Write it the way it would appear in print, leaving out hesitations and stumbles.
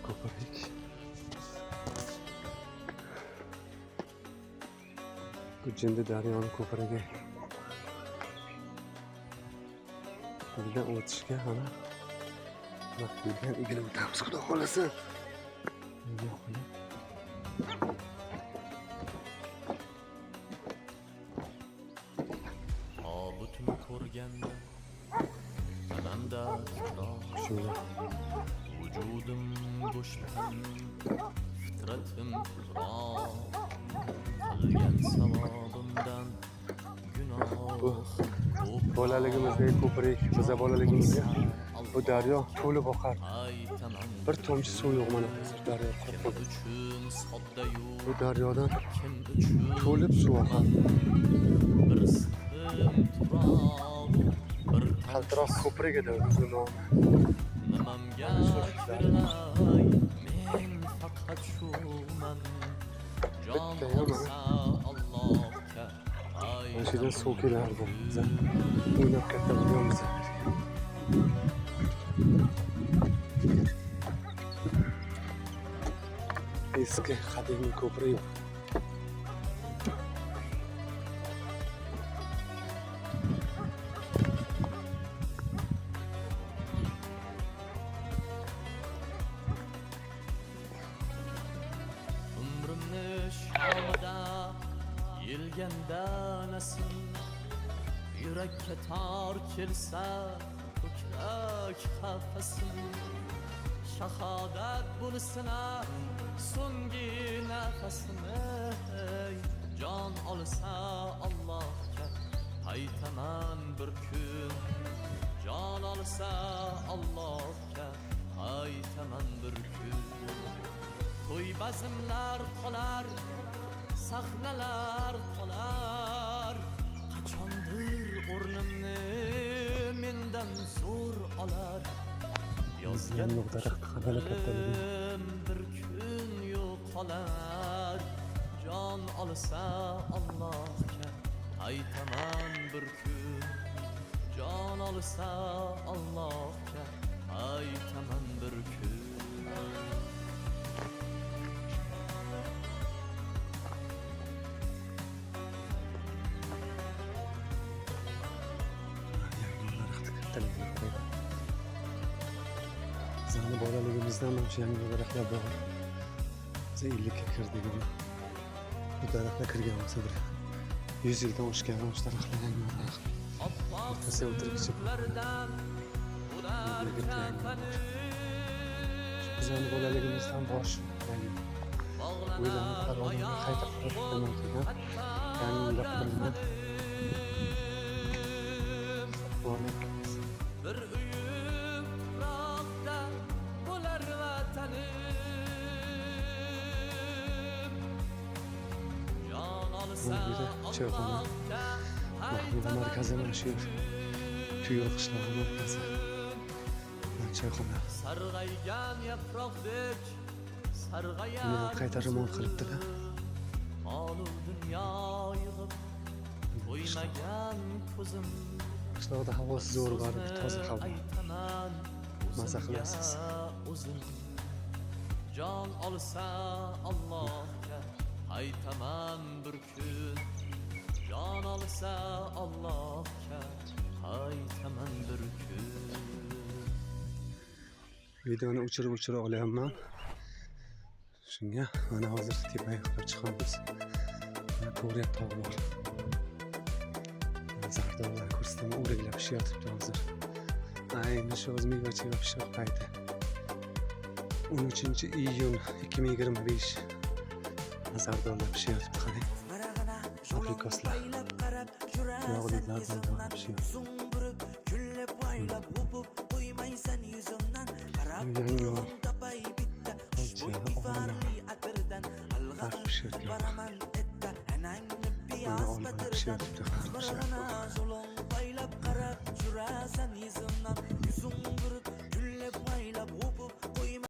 ko'prik. Gujindi daryoni ko'prigi. Bundan o'tishga hali vaqt bo'lgan egilib o'tamiz, xudo xolasa. Obutni ko'rganda tanamda Shunga vujudim bo'shtan fitratim tuproq qilgan savobimdan gunoh bolaligimizdagi ko'prik, biza bolaligimizda bu daryo to'lib oqar. aytaman Bir tomchi suv yo'q mana hozir daryo kim qurib. uchun soddayu Bu daryodan kim uchun to'lib suv oqar. bir siqim tuproq bir Qaltiroq ko'prik edi o'zi nomi. nimamga kirg'ay men faqat shuman jon Bitta yo'q olsa Allohga Mana shu yerdan suv kelardi. Biz o'ynab katta bo'lganmiz. Eski qadimiy ko'prik. umrimni shamida yelganda nasim yurakka tor kelsa ko'krak qafasim shahodat bo'lsina so'nggi nafasim ey jon olsa Allohga aytaman bir kun jon olsa Allohga aytaman bir kun to'y bazmlar qolar sahnalar qolar qachondir o'rnimni mendan zo'r olar yozgan qo'shiqlarim bir kun yo'qolar jon olsa Allohga aytaman bir kun jon olsa Allohga aytaman bir kun Bizani bolaligimizdan mana shu yangi daraxtlar bor. Biz 50 ga kirdik. Bu daraxtga kirganmiz bir 100 yildan oshgan o'sha daraxtlar yangi daraxt. O'rtasiga o'tirib bizani bolaligimizdan bosh yangi o'ylanib qarorlarni qayta qurib kelgan yangi qurilgan bir uyum tuproqda bo'lar vatanim jon olsa Allohga Mahmuda markazi mana shu yer. Tuyul qishlog'i markazi. Choyxona. sarg'aygan yaproqdek Buni sarg'ayar qayta remont qilibdi-da. molu dunyo yig'ib to'ymagan ko'zim Qishloqda havosi zo'r bor, toza havo. aytaman Maza qilasiz. o'zim jon olsa Allohga aytaman bir kun jon olsa Allohga aytaman bir kun Videoni o'chirib olyapman. Shunga mana hozir tepaga qilib chiqamiz. Mana Ko'riya tog' bor. Zardollar ko'rsataman, o'raklab pishyapti hozir. Ayni shu hozir meva-cheva pishiq payti. 13-iyun 2025. Zardollar pishyapti, qarang. Afrikoslar. Yog'lilardan pishyapti. Yangi bor. Zulum baylab qarab jurasan yuzimdan yuzing burib gullab baylab